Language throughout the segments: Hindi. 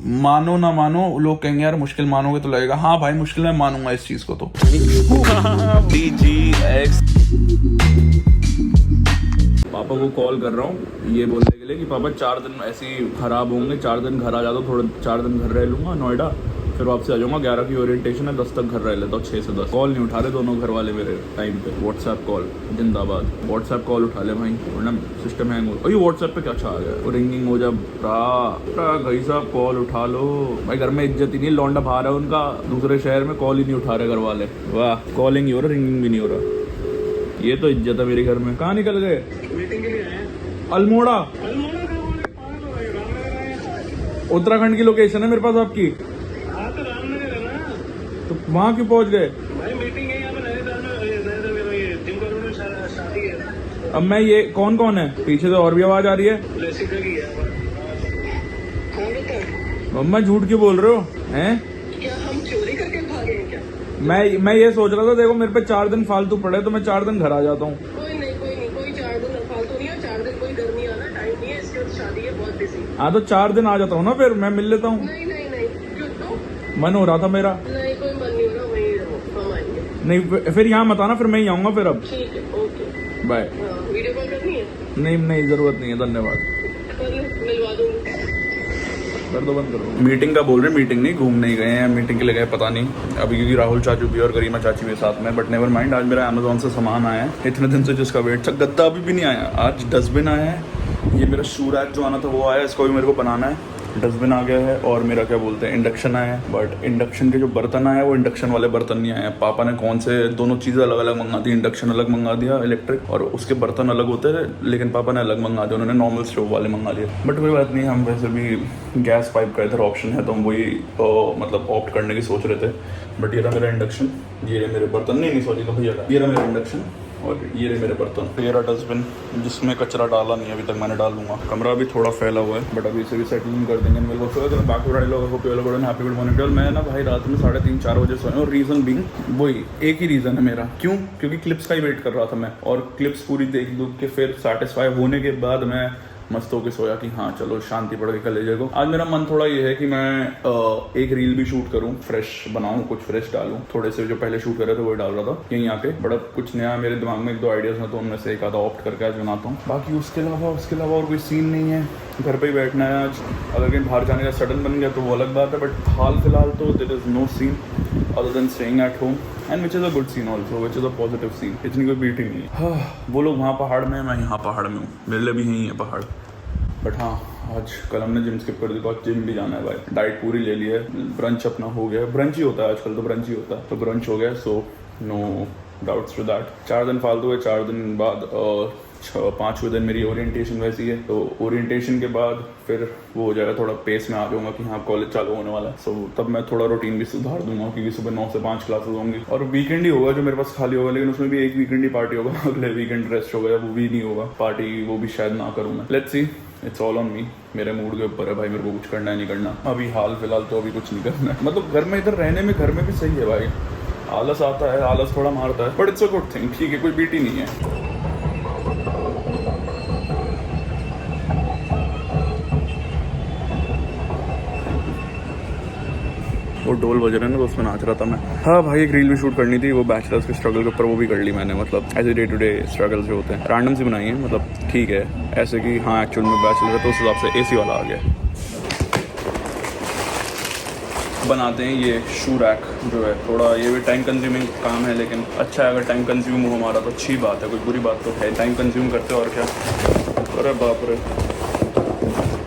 मानो ना मानो, लोग कहेंगे यार मुश्किल मानोगे तो लगेगा, हाँ भाई मुश्किल में मानूंगा इस चीज को तो। DGX पापा को कॉल कर रहा हूँ ये बोलने के लिए कि पापा 4 दिन ऐसे ही खराब होंगे, 4 दिन घर आ जाता हूँ, थोड़ा 4 दिन घर रह लूँगा नोएडा, फिर वापस आ जाऊँगा। 11 की ओरिएंटेशन है, 10 तक घर रह लेता हूँ, 6 से 10। कॉल नहीं उठा रहे दोनों घर वाले मेरे टाइम पे। व्हाट्सएप कॉल जिंदाबाद, व्हाट्सएप कॉल उठा ले भाई, वरना सिस्टम हैंग हो। ये व्हाट्सएप पे क्या अच्छा आ गया, रिंगिंग हो जा भाई साहब, कॉल उठा लो भाई। घर में इज्जत ही नहीं, लौंडा बाहर है उनका दूसरे शहर में, कॉल ही नहीं उठा रहे घर वाले। वाह, कॉलिंग ही हो रहा, रिंगिंग भी नहीं हो रहा। ये तो इज्जत है मेरे घर में। कहाँ निकल गए? मीटिंग के लिए आए। अल्मोड़ा उत्तराखंड की लोकेशन है मेरे पास आपकी। हाँ तो रामनगर है ना, तो वहाँ क्यों पहुँच गए? भाई मीटिंग है यहाँ पे नैनीताल में, जिम कॉलोनी में शादी है। अब मैं ये कौन कौन है? पीछे से और भी आवाज आ रही है। लेसिका की है। कौन होता है? मम्मा झूठ क्यों बोल रहे हो हैं? क्या हम चोरी करके भागे हैं क्या? मैं ये सोच रहा था, देखो मेरे पे 4 दिन फालतू पड़े तो मैं 4 दिन घर आ जाता हूँ। कोई नहीं, कोई 4 दिन फालतू नहीं है, 4 दिन कोई घर नहीं आना, टाइम नहीं है, इसके बाद शादी है, बहुत बिजी। हाँ तो 4 दिन आ जाता हूँ ना, फिर मैं मिल लेता हूँ। नहीं नहीं नहीं, क्यों तो? मन हो रहा था मेरा। नहीं कोई मन नहीं हो रहा, वहीं रहो, हम आएंगे। नहीं फिर यहाँ मत आना, फिर मैं ही आऊंगा फिर। अब ठीक है, ओके बाय। वीडियो कॉल करनी है? नहीं जरूरत नहीं है, धन्यवाद। कर लो, मिलवा दूंगी। कर दो, बंद कर दो। मीटिंग का बोल रहे, मीटिंग नहीं, घूमने ही गए हैं। मीटिंग के लिए गए पता नहीं अभी, क्योंकि राहुल चाचू भी और गरिमा चाची भी साथ में। बट नेवर माइंड, आज मेरा अमेजोन से सामान आया है, इतने दिन से जिसका वेट था। गद्दा अभी भी नहीं आया, आज डस्टबिन आया है। ये मेरा शू रैक जो आना था वो आया, इसको भी मेरे को बनाना है। डस्टबिन आ गया है, और मेरा क्या बोलते हैं इंडक्शन आया है। बट इंडक्शन के जो बर्तन आए वो इंडक्शन वाले बर्तन नहीं आए हैं। पापा ने कौन से दोनों चीज़ें अलग अलग मंगा दी, इंडक्शन अलग मंगा दिया इलेक्ट्रिक, और उसके बर्तन अलग होते थे, लेकिन पापा ने अलग मंगा दिया, उन्होंने नॉर्मल स्टोव वाले मंगा लिए। बट कोई बात नहीं, हम वैसे भी गैस पाइप का इधर ऑप्शन है तो हम वही मतलब ऑप्ट करने की सोच रहे थे। बट ये रहा मेरा इंडक्शन, ये रहे मेरे बर्तन, नहीं सॉरी तो भैया, ये रहा मेरा इंडक्शन और ये रहे मेरे बर्तन। ये रहा डस्टबिन जिसमें कचरा डाला नहीं अभी तक, मैंने डाल दूंगा। कमरा भी थोड़ा फैला हुआ है, बट अभी इसे भी सेटलिंग कर देंगे। मेरे को सोचा back to happy good morning. मैं ना भाई रात में 3:30-4 बजे सोया, और रीजन बीइंग वही एक ही रीजन है मेरा, क्यों? क्योंकि क्लिप्स का ही वेट कर रहा था मैं, और क्लिप्स पूरी देख दूख के फिर सेटिस्फाई होने के बाद मैं मस्त होके सोया कि हाँ चलो शांति पड़ गई कलेजे को। आज मेरा मन थोड़ा ये है कि मैं एक रील भी शूट करूं, फ्रेश बनाऊं, कुछ फ्रेश डालूं। थोड़े से जो पहले शूट करे थे वही डाल रहा था यहीं आके। बड़ा कुछ नया मेरे दिमाग में 1-2 आइडियाज हैं, तो उनमें से एक आधा ऑप्ट करके आज बनाता हूँ। बाकी उसके अलावा और कोई सीन नहीं है, घर पे ही बैठना है आज। अगर कहीं बाहर जाने का सडन बन गया तो वो अलग बात है, बट हाल फिलहाल तो there is no scene other than staying at home, and which is a good scene also, which is a positive scene। इतनी कोई बीट ही नहीं है। हाँ, वो लोग वहाँ पहाड़ में है, मैं यहाँ पहाड़ में हूँ, मेरे लिए भी यहीं है पहाड़। बट हाँ, आज कल हमने जिम स्किप कर दी तो आज जिम भी जाना है भाई। डाइट पूरी ले ली है, ब्रंच अपना हो गया, ब्रंच ही होता है आजकल तो, ब्रंच ही होता है, तो ब्रंच हो गया, so no doubts to that. 4 दिन फालतू है, 4 दिन बाद 5वें दिन मेरी ओरिएंटेशन वैसी है, तो ओरिएंटेशन के बाद फिर वो हो जाएगा, थोड़ा पेस में आ जाऊंगा कि हाँ कॉलेज चालू होने वाला है। सो तब मैं थोड़ा रूटीन भी सुधार दूंगा, क्योंकि सुबह 9 से 5 क्लासेस होंगी, और वीकेंड ही होगा जो मेरे पास खाली होगा, लेकिन उसमें भी एक वीकेंड ही पार्टी होगा, अगले वीकेंड रेस्ट होगा, वो भी नहीं होगा पार्टी, वो भी शायद ना करूँ मैं। Let's see, it's all on me, मेरे मूड के ऊपर है भाई, मेरे को कुछ करना है नहीं करना। अभी हाल फिलहाल तो अभी कुछ नहीं करना है, मतलब घर में इधर रहने में घर में भी सही है भाई। आलस आता है, आलस थोड़ा मारता है, but it's a good thing, ठीक है, कोई बीट ही नहीं है। वो ढोल बज रहे हैं ना, तो उसमें नाच रहा था मैं। हाँ भाई, एक रील भी शूट करनी थी, वो बैचलर्स के स्ट्रगल के ऊपर, वो भी कर ली मैंने। मतलब ऐसे डे टू डे स्ट्रगल्स जो होते हैं, रैंडम सी बनाई है, मतलब ठीक है ऐसे कि हाँ एक्चुअल में बैचलर है, तो उस हिसाब से AC वाला आ गया। बनाते हैं ये शू रैक जो है, थोड़ा ये भी टाइम कंज्यूमिंग काम है, लेकिन अच्छा है। अगर टाइम कंज्यूम हो हमारा तो अच्छी बात है, कोई बुरी बात तो है। टाइम कंज्यूम करते और क्या। अरे बाप रे,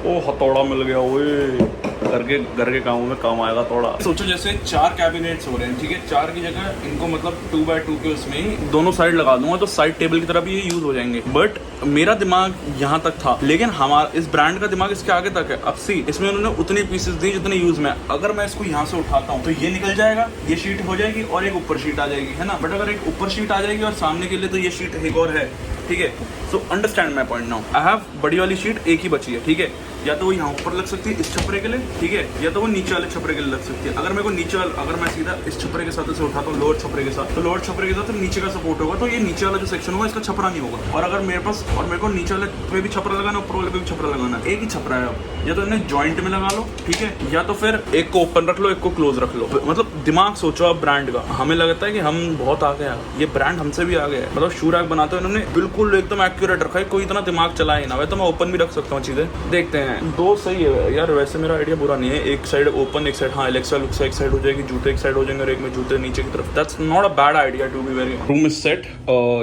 ओ हथौड़ा मिल गया, ओए घर के कामों में काम आएगा थोड़ा। सोचो जैसे 4 कैबिनेट्स हो रहे हैं, ठीक है, 4 की जगह इनको मतलब 2x2 के उसमें ही दोनों साइड लगा दूंगा, तो साइड टेबल की तरह भी ये यूज हो जाएंगे। बट मेरा दिमाग यहाँ तक था, लेकिन हमारा इस ब्रांड का दिमाग इसके आगे तक है। अब सी, इसमें उन्होंने उतनी पीसेस दी जितने यूज में। अगर मैं इसको यहाँ से उठाता हूँ तो ये निकल जाएगा, ये शीट हो जाएगी, और एक ऊपर शीट आ जाएगी, है ना। बट अगर एक ऊपर शीट आ जाएगी और सामने के लिए तो ये शीट एक और है, ठीक है। So understand my point now. I have बड़ी वाली शीट एक ही बची है, ठीक है। या तो वो यहाँ ऊपर लग सकती है इस छपरे के लिए, ठीक है, या तो वो नीचे वाले छपरे के लिए लग सकती है। अगर मेरे को नीचे अगर मैं सीधा इस छपरे के साथ इसे उठाता हूँ लोअर छपरे के साथ, तो लोअर छपरे के साथ तो नीचे का सपोर्ट होगा, तो ये नीचे वाला जो सेक्शन होगा इसका छपरा नहीं होगा। और अगर मेरे पास और मेरे को नीचे वाले पे भी छपरा लगाना, ऊपर वाले पे भी छपरा लगाना, एक ही छपरा है अब, या तो इन्हें जॉइंट में लगा लो, ठीक है, या तो फिर एक को ओपन रख लो, एक को क्लोज रख लो। मतलब दिमाग सोचो आप ब्रांड का। हमें लगता है कि हम बहुत आगे हैं, ये ब्रांड हमसे भी आगे है। मतलब शू रैक बनाते हैं इन्होंने बिल्कुल एकदम एक्यूरेट रखा है, कोई इतना दिमाग चला ही ना। वैसे तो मैं ओपन भी रख सकता हूँ चीजें, देखते हैं। दो सही है यार, वैसे मेरा आइडिया बुरा नहीं है। एक साइड ओपन, एक साइड हाँ एलेक्सा लुक्सा एक साइड हो जाएगी, जूते एक साइड हो जाएंगे और एक में जूते नीचे की तरफ। That's not a bad idea to be very. Room is set.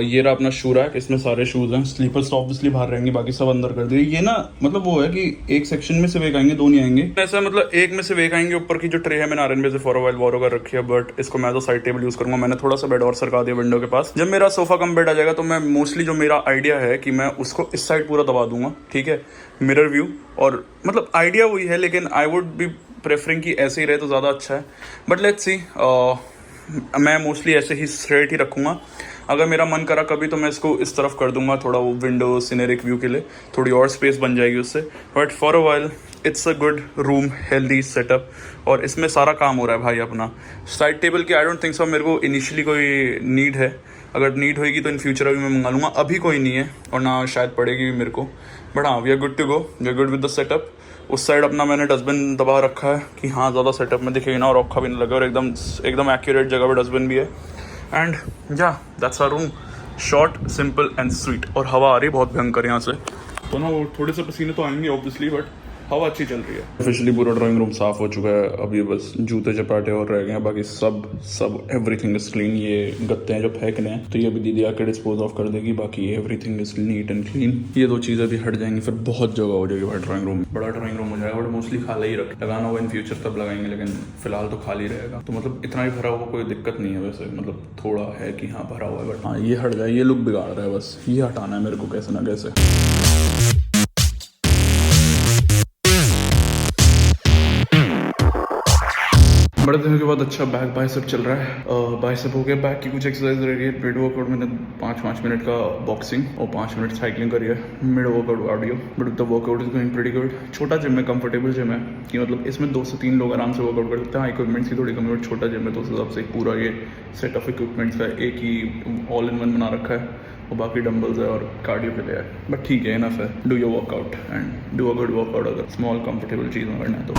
ये रहा अपना शू रैक, इसमें सारे शूज हैं। स्लीपर्स तो ऑब्वियसली बाहर रहेंगे, बाकी सब अंदर कर दिए। ये ना मतलब वो है कि एक सेक्शन में से एक आएंगे, दो नहीं आएंगे ऐसा। मतलब एक में से एक आएंगे। ऊपर की जो ट्रे है मैंने आयरन में से फॉर वाइल बोरो कर रखी है, बट इसको मैं तो साइड टेबल यूज करूंगा। मैंने थोड़ा सा बेड और सरका दिया विंडो के पास। जब मेरा सोफा कम बेड आ जाएगा तो मैं मोस्टली जो मेरा आइडिया है कि मैं उसको इस साइड पूरा दबा दूंगा, ठीक है, मिरर व्यू। और मतलब आइडिया वही है, लेकिन आई वुड बी प्रेफरिंग कि ऐसे ही रहे तो ज़्यादा अच्छा है। बट लेट्स सी, मैं मोस्टली ऐसे ही स्ट्रेट ही रखूँगा। अगर मेरा मन करा कभी तो मैं इसको इस तरफ कर दूंगा, थोड़ा वो विंडो सीनरिक व्यू के लिए थोड़ी और स्पेस बन जाएगी उससे। But for a while it's a good room, healthy setup. और इसमें सारा काम हो रहा है भाई अपना। साइड टेबल की आई डोंट थिंक सो मेरे को इनिशियली कोई नीड है। अगर नीड होगी तो इन फ्यूचर अभी मैं मंगा लूँगा, अभी कोई नहीं है और ना शायद पड़ेगी भी मेरे को। बट हाँ, we are good to go, we are good with the setup. उस साइड अपना मैंने डस्टबिन दबा रखा है कि हाँ ज़्यादा सेटअप में दिखेगी ना और औखा भी नहीं लगे, और एकदम एक्यूरेट जगह पर डस्टबिन भी है। एंड या that's our room, short simple and sweet. और हवा आ रही है बहुत भयंकर यहाँ से, तो ना वो थोड़े से पसीने तो आएंगे ऑब्वियसली, बट हवा अच्छी चल रही है। ऑफिशियली पूरा ड्राइंग रूम साफ हो चुका है। अभी बस जूते चपाटे और रह गए हैं, बाकी सब एवरीथिंग इज क्लीन। ये गत्ते हैं जो फेंकने हैं तो ये अभी दीदी आके डिस्पोज ऑफ कर देगी। बाकी everything is neat and clean. ये दो चीज़ें भी हट जाएंगी, फिर बहुत जगह हो जाएगी भाई ड्राइंग रूम। बड़ा ड्राइंग रूम हो जाएगा, बट मोस्टली खाली ही रख लगाना होगा इन फ्यूचर, तब लगाएंगे, लेकिन फिलहाल तो खाली रहेगा। तो मतलब इतना ही भरा हुआ कोई दिक्कत नहीं है वैसे, मतलब थोड़ा है कि हाँ भरा हुआ है, बट हाँ ये हट जाए, ये लुक बिगाड़ रहा है, बस ये हटाना है मेरे को कैसे ना कैसे। बड़े दिनों के बाद अच्छा बैक बाइसेप चल रहा है। बाइसेप हो गया, बैक की कुछ एक्सरसाइज रह गई है। मिड वर्कआउट में 5 मिनट का बॉक्सिंग और 5 मिनट साइकिलिंग करी है। Mid workout cardio, but the workout is going pretty good. छोटा जिम है, कंफर्टेबल जिम है कि मतलब इसमें 2 से 3 लोग आराम से वर्कआउट कर सकते हैं। इक्विपमेंट्स की थोड़ी कमी, बट छोटा जिम है तो उस हिसाब से पूरा ये सेट ऑफ इक्विपमेंट्स का एक ही ऑल इन वन बना रखा है, और बाकी डंबल्स है और कार्डियो के लिए है। बट ठीक है, इनफ है। Do your workout and do a good workout. अगर स्मॉल कंफर्टेबल चीज़ में करना है तो।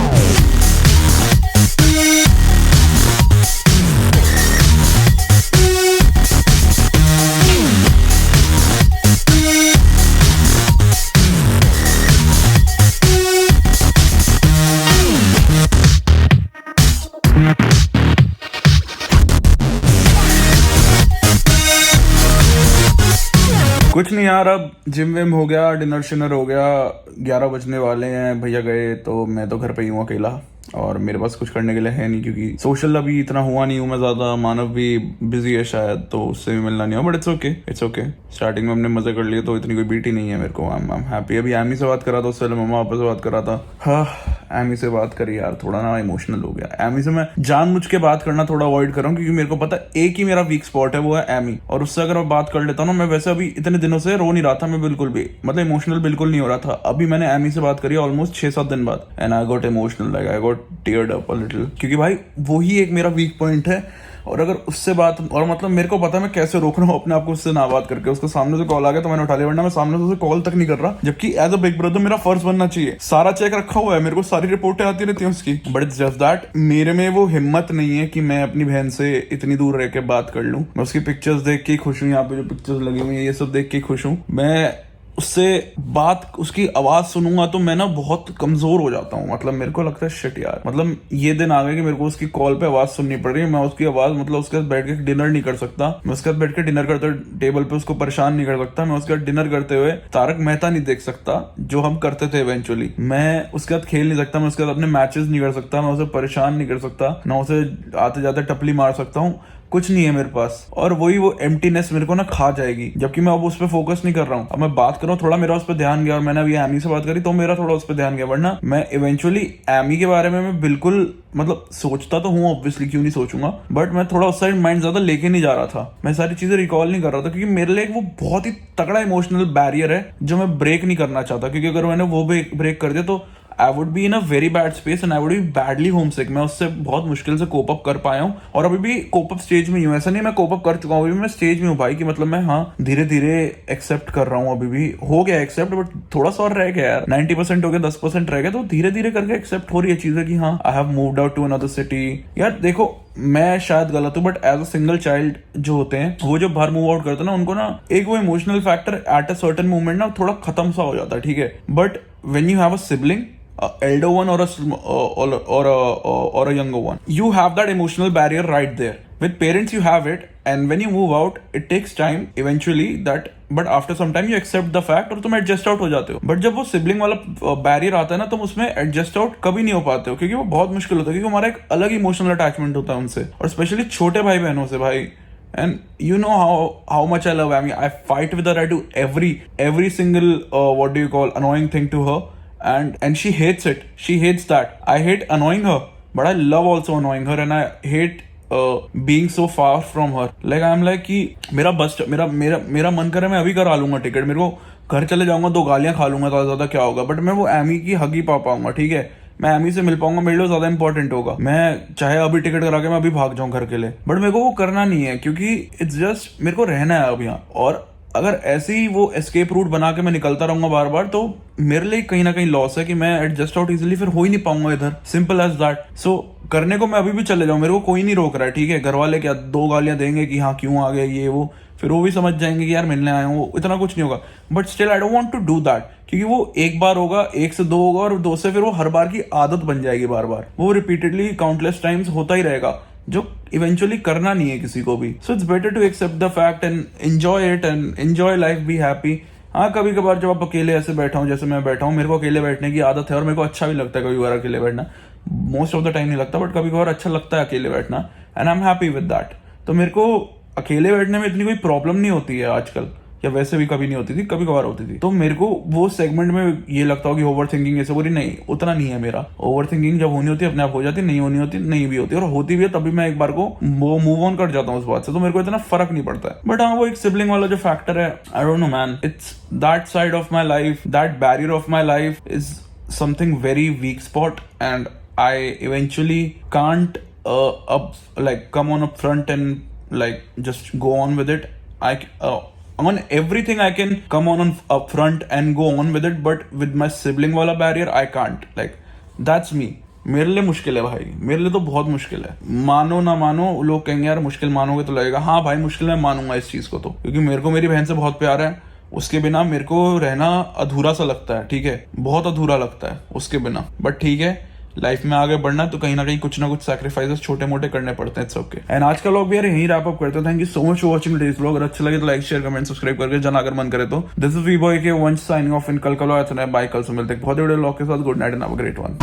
कुछ नहीं यार, अब जिम विम हो गया, डिनर शिनर हो गया, 11 बजने वाले हैं। भैया गए तो मैं तो घर पे ही हूँ अकेला, और मेरे पास कुछ करने के लिए है नहीं, क्योंकि सोशल अभी इतना हुआ नहीं हूँ मैं ज्यादा। मानव भी बिजी है शायद, तो उससे भी मिलना नहीं हुआ, but it's okay, it's okay. Starting में हमने मजे कर लिए तो इतनी कोई बीट ही नहीं है मेरे को। I am happy. अभी एमी से बात करा था, उससे पहले मम्मा पापा से बात करा था। हाँ, एमी से बात करी यार, थोड़ा ना इमोशनल हो गया। एमी से मैं जानबूझ के बात करना थोड़ा अवॉइड कर रहा हूँ, क्योंकि मेरे को पता है एक ही मेरा वीक स्पॉट है, वो है एमी। और उससे अगर मैं बात कर लेता हूँ ना, मैं वैसे अभी इतने दिनों से रो नहीं रहा था मैं बिल्कुल भी, मतलब इमोशनल बिल्कुल नहीं हो रहा था। अभी मैंने एमी से बात करी ऑलमोस्ट 6-7 दिन बाद, and I got emotional, like I got tiered up a little, क्योंकि भाई वो ही एक मेरा वीक पॉइंट है। और अगर उससे बात, और मतलब मेरे को पता है मैं कैसे रोक रहा हूँ अपने आप को उससे ना बात करके। उसको सामने से कॉल आ गया तो मैंने उठा लिया, वरना मैं सामने से उसे कॉल तक नहीं कर रहा, जबकि एज अ बिग ब्रदर मेरा फर्ज बनना चाहिए। सारा चेक रखा हुआ है, मेरे को सारी रिपोर्टें आती रहती हैं उसकी, बट इट्स जस्ट दैट मेरे में वो हिम्मत नहीं है कि मैं अपनी बहन से इतनी दूर रह के बात कर लूं। मैं उसकी पिक्चर्स देख के खुश हूँ, यहाँ पे जो पिक्चर्स लगी हुई है ये सब देख के खुश हूँ। मैं उससे बात, उसकी आवाज सुनूंगा तो मैं ना बहुत कमजोर हो जाता हूँ। मतलब मेरे को लगता है शिट यार, मतलब ये दिन आ गए कि मेरे को उसकी कॉल पे आवाज सुननी पड़ रही है। मैं उसकी आवाज, मतलब उसके साथ बैठ के डिनर नहीं कर सकता, मैं उसके साथ बैठ के डिनर करते टेबल पे उसको परेशान नहीं कर सकता, मैं उसके साथ डिनर करते हुए तारक मेहता नहीं देख सकता जो हम करते थे इवेंचुअली, मैं उसके साथ खेल नहीं सकता, मैं उसके साथ अपने मैचेस नहीं कर सकता, मैं उसे परेशान नहीं कर सकता, ना उसे आते जाते टपली मार सकता हूँ। कुछ नहीं है मेरे पास, और वही वो एम्प्टीनेस मेरे को ना खा जाएगी, जबकि मैं अब उस पर फोकस नहीं कर रहा हूँ। अब मैं बात कर रहा हूँ, थोड़ा मेरा उस पर ध्यान गया, और मैंने अभी एमी से बात करी तो मेरा थोड़ा उस पर ध्यान गया, वरना मैं इवेंचुअली एमी के बारे में मैं बिल्कुल मतलब सोचता तो हूँ ऑब्वियसली, क्यों नहीं सोचूंगा, बट मैं थोड़ा उस साइड माइंड ज्यादा लेके नहीं जा रहा था, मैं सारी चीजें रिकॉल नहीं कर रहा था, क्योंकि मेरे लिए वो बहुत ही तगड़ा इमोशनल बैरियर है जो मैं ब्रेक नहीं करना चाहता, क्योंकि अगर मैंने वो ब्रेक कर दिया तो I would be in a very bad space and I would be badly homesick. मैं उससे बहुत मुश्किल से कोप अप कर पाया हूँ, और अभी भी कोप अप स्टेज में ही हूँ। ऐसा नहीं मैं कोप अप कर चुका हूँ, अभी भी मैं स्टेज में हूँ भाई, कि मतलब मैं हाँ धीरे धीरे एक्सेप्ट कर रहा हूँ, अभी भी हो गया एक्सेप्ट, बट थोड़ा सा और रह गया यार, 90% हो गया, 10% रह गया, तो धीरे धीरे करके एक्सेप्ट हो रही है चीजें कि हाँ I have moved out to another city. यार देखो, मैं शायद गलत हूँ, but as a single child जो होते हैं वो जब बाहर मूव आउट करते हैं ना, उनको ना एक वो emotional factor at a certain moment ना थोड़ा खत्म सा हो जाता है, ठीक है, but when you have a sibling, elder one or a younger one, you have that emotional barrier right there. With parents you have it, and when you move out it takes time eventually that, but after some time you accept the fact और तुम adjust out हो जाते हो। but जब वो sibling वाला barrier आता है ना, तुम उसमें adjust out कभी नहीं हो पाते हो, क्योंकि वो बहुत मुश्किल होता है, क्योंकि हमारा एक अलग इमोशनल अटैचमेंट होता है उनसे, और स्पेशली छोटे भाई बहनों से भाई। And you know how much I love Amy. I fight with her. I do every single what do you call annoying thing to her, and she hates it. She hates that. I hate annoying her, but I love also annoying her, and I hate being so far from her. Like I'm like कि मेरा मन करे मैं अभी करा लूंगा टिकट, मेरे को घर चले जाऊंगा, 2 गालियां खा लूंगा, ज्यादा क्या होगा, बट मैं वो एमी की हग ही पा पाऊंगा, ठीक है, मैं एमी से मिल पाऊंगा, मेरे लिए ज्यादा इंपॉर्टेंट होगा। मैं चाहे अभी टिकट करा के मैं अभी भाग जाऊं घर के लिए, बट मेरे को वो करना नहीं है, क्योंकि इट्स जस्ट मेरे को रहना है अब यहाँ, और अगर ऐसे ही वो एस्केप रूट बना के मैं निकलता रहूंगा बार बार, तो मेरे लिए कहीं ना कहीं लॉस है कि मैं एडजस्ट आउट इजिली फिर हो ही नहीं पाऊंगा इधर, सिंपल एज दैट। सो करने को मैं अभी भी चले जाऊं, मेरे को कोई नहीं रोक रहा है, ठीक है, घर वाले क्या 2 गालियां देंगे कि हाँ क्यों आ गए ये वो, फिर वो भी समझ जाएंगे कि यार मिलने आए हूँ, इतना कुछ नहीं होगा, but still I don't want to do that, क्योंकि वो एक बार होगा, 1 से 2 होगा, और 2 से फिर वो हर बार की आदत बन जाएगी, बार बार वो रिपीटेडली काउंटलेस टाइम्स होता ही रहेगा, जो इवेंचुअली करना नहीं है किसी को भी। So it's better to accept the fact and enjoy it and enjoy life, be happy. हाँ कभी कभार जब आप अकेले ऐसे बैठा हूँ जैसे मैं बैठा हूँ, मेरे को अकेले बैठने की आदत है, और मेरे को अच्छा भी लगता है कभी कभार अकेले बैठना, मोस्ट ऑफ द टाइम नहीं लगता, बट कभी कभार अच्छा लगता है अकेले बैठना, and I am happy with that. तो मेरे को अकेले बैठने में इतनी कोई प्रॉब्लम नहीं होती है आजकल, या वैसे भी कभी नहीं होती थी, कभी कभार होती थी। तो मेरे को वो सेगमेंट में ये लगता हो कि ओवर थिंकिंग ऐसे बुरी नहीं, उतना नहीं है मेरा। ओवर थिंकिंग जब होनी होती है अपने आप हो जाती है, नहीं होनी होती नहीं भी होती, और होती भी है तभी मैं एक बार को वो मूव ऑन कर जाता हूँ उस बात से, तो मेरे को इतना फर्क नहीं पड़ता है। बट हाँ वो एक सिबलिंग वाला जो फैक्टर है, I don't know man, it's that side of my life, that barrier of my life is something very weak spot, and I eventually can't like come on up front and like just go on with it. On everything I can come on up front and go on with it, but with my sibling वाला barrier I can't. Like that's me. मेरे लिए मुश्किल है भाई, मेरे लिए तो बहुत मुश्किल है। मानो ना मानो, लोग कहेंगे यार मुश्किल मानोगे तो लगेगा, हाँ भाई मुश्किल मैं मानूंगा इस चीज को, तो क्योंकि मेरे को मेरी बहन से बहुत प्यार है, उसके बिना मेरे को रहना अधूरा सा लगता है, ठीक है, बहुत अधूरा लगता है उसके बिना, बट ठीक है, लाइफ में आगे बढ़ना तो कहीं ना कहीं कुछ ना कुछ सैक्रिफाइसेस छोटे मोटे करने पड़ते हैं, इट्स ओके। एंड आज का व्लॉग भी यार यहीं रैप अप करते हैं। Thank you so much for watching this vlog. अगर अच्छा लगे तो लाइक शेयर कमेंट सब्सक्राइब करके जाना अगर मन करे तो। दिस इज वी बॉय के वंश साइनिंग ऑफ इन कल बाय, कल से मिलते हैं बहुत बड़े व्लॉग के साथ। Good night and have a great one.